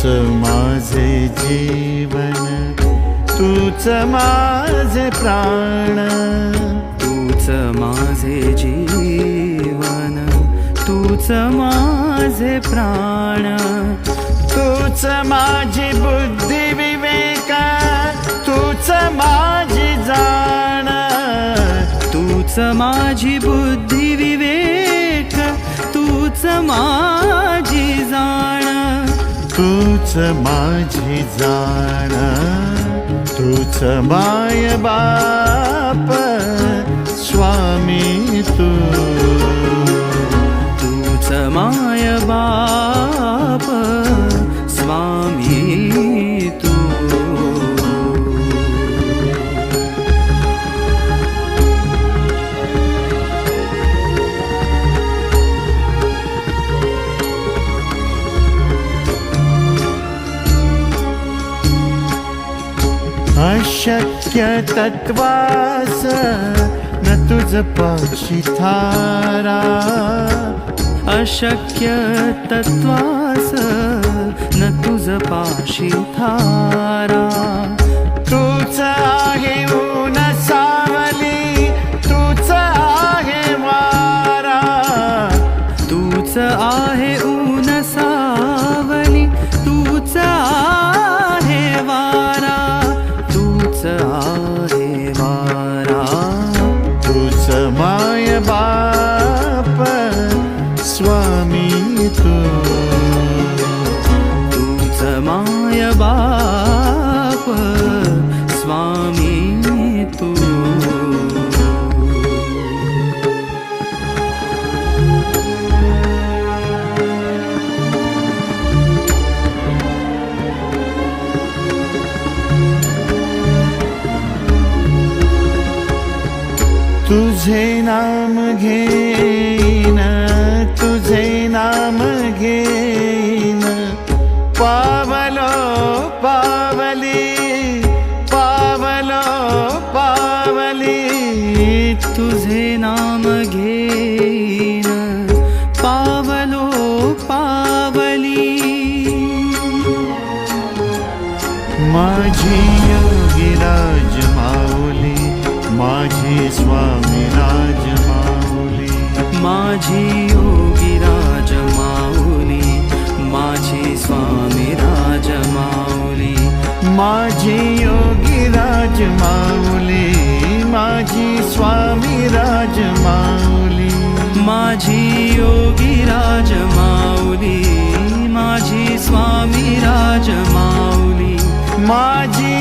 माझे जीवन, तूच माझे प्राण, तूच माझे जीवन, तूच माझे प्राण, तूच माझी बुद्धी विवेक, तूच माझी जाण, तूच माझी बुद्धी विवेक, तूच माझी जाण, तूच माझी जाण, तूच माय बाप स्वामी तू, तूच माय बाप स्वामी तू. अशक्य तत्वास न तुझ पाशी थारा, अशक्य तत्वास न तुझ पाशी थारा, तूच आहे ऊन सावली, तूच आहे वारा, तूच आहे ऊन सावली, तूच आहे वारा, तूच आहे वारा, तूच माय बाप स्वामी तू, तूच माय बाप स्वामी तू. तुझे नाम घेईन, तुझे नाम घेईन, पावलो पावली, पावलो पावली, तुझे नाम घेईन, पावलो पावली, माझी योगीराज माऊली, माझी स्वामी राज माऊली, माझी योगीराज माऊली, माझी स्वामी राज माऊली, माझी योगीराज माऊली, माझी स्वामी राज माऊली, माझी योगीराज माऊली, माझी स्वामी राज माऊली, माझी